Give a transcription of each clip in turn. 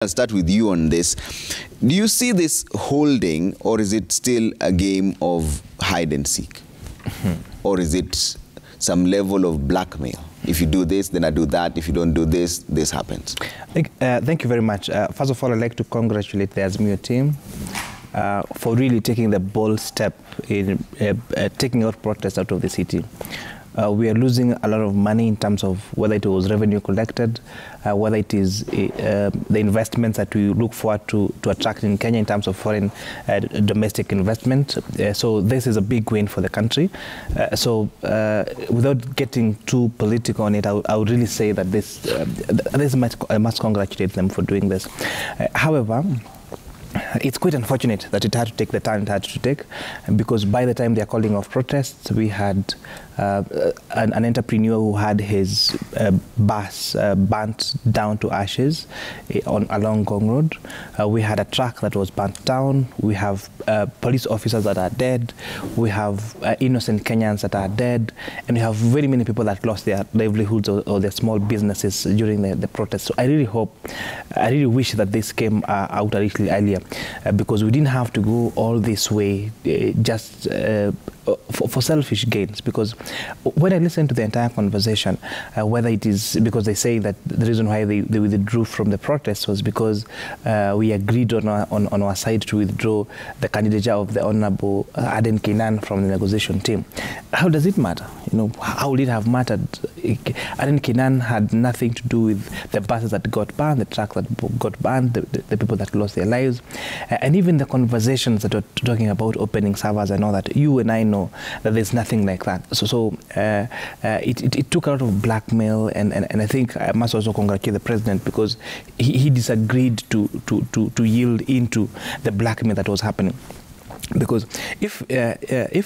I'll start with you on this. Do you see this holding, or is it still a game of hide and seek? Or is it some level of blackmail? If you do this, then I do that. If you don't do this, this happens. Thank you very much. First of all, I'd like to congratulate the Azimio team for really taking the bold step in taking out protests out of the city. We are losing a lot of money in terms of whether it was revenue collected, whether it is the investments that we look forward to attract in Kenya in terms of foreign domestic investment. So this is a big win for the country. Without getting too political on it, I would really say that I must congratulate them for doing this. However, it's quite unfortunate that it had to take the time it had to take, because by the time they are calling off protests, we had an entrepreneur who had his bus burnt down to ashes along Gong Road. We had a truck that was burnt down. We have police officers that are dead. We have innocent Kenyans that are dead. And we have very many people that lost their livelihoods or their small businesses during the protests. So I really wish that this came out a little earlier, because we didn't have to go all this way just for selfish gains. Because when I listen to the entire conversation, whether it is because they say that the reason why they withdrew from the protest was because we agreed on our side to withdraw the candidature of the Honorable Aden Kinan from the negotiation team. How does it matter? You know, how would it have mattered? Aden Kinan had nothing to do with the buses that got burned, the trucks that got burned, the people that lost their lives, and even the conversations that were talking about opening servers and all that. You and I know that there's nothing like that. So it took a lot of blackmail, and I think I must also congratulate the president, because he disagreed to yield into the blackmail that was happening. Because if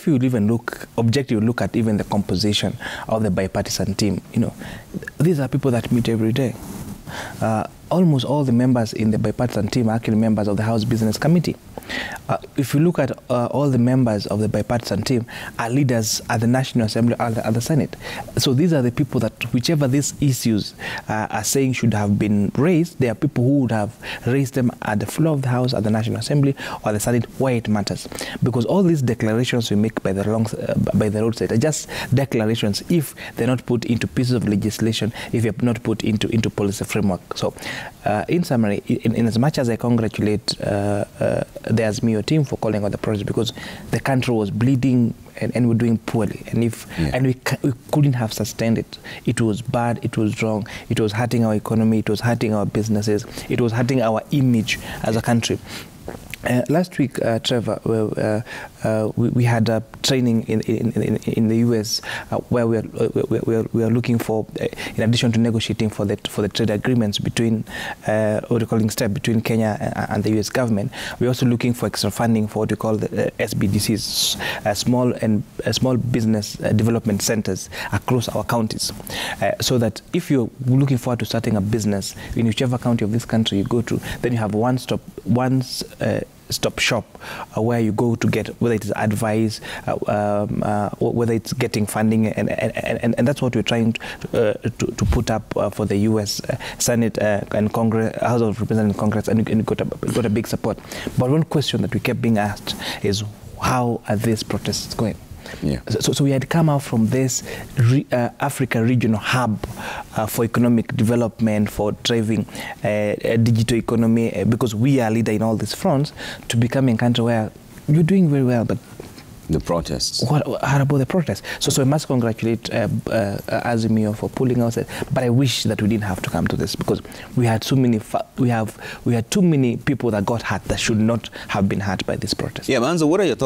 you even look at even the composition of the bipartisan team, you know, these are people that meet every day. Almost all the members in the bipartisan team are actually members of the House Business Committee. If you look at all the members of the bipartisan team are leaders at the National Assembly or at the Senate. So these are the people that, whichever these issues are saying should have been raised, they are people who would have raised them at the floor of the House, at the National Assembly or the Senate, where it matters. Because all these declarations we make by the roadside are just declarations if they're not put into pieces of legislation, if they're not put into policy framework. So in summary, in as much as I congratulate the Azimio team for calling out the protest, because the country was bleeding and we're doing poorly, and we couldn't have sustained it. It was bad, it was wrong, it was hurting our economy, it was hurting our businesses, it was hurting our image as a country. Last week, Trevor, we had a training in the US where we are looking for, in addition to negotiating for the trade agreements between what we're calling STEP between Kenya and the US government, we're also looking for extra funding for what we call the SBDCs, small business development centers across our counties, so that if you're looking forward to starting a business in whichever county of this country you go to, then you have one stop shop where you go to get, whether it is advice, whether it's getting funding, and that's what we're trying to put up for the U.S. Senate and Congress, House of Representatives and Congress, and got a big support. But one question that we kept being asked is, how are these protests going? Yeah. So we had come out from this Africa regional hub for economic development, for driving a digital economy, because we are leader in all these fronts, to becoming a country where you're doing very well, but the protests. How about the protests? So I must congratulate Azimio for pulling out that. But I wish that we didn't have to come to this, because we had so many. We had too many people that got hurt that should not have been hurt by this protest. Yeah, Manzo, what are your thoughts?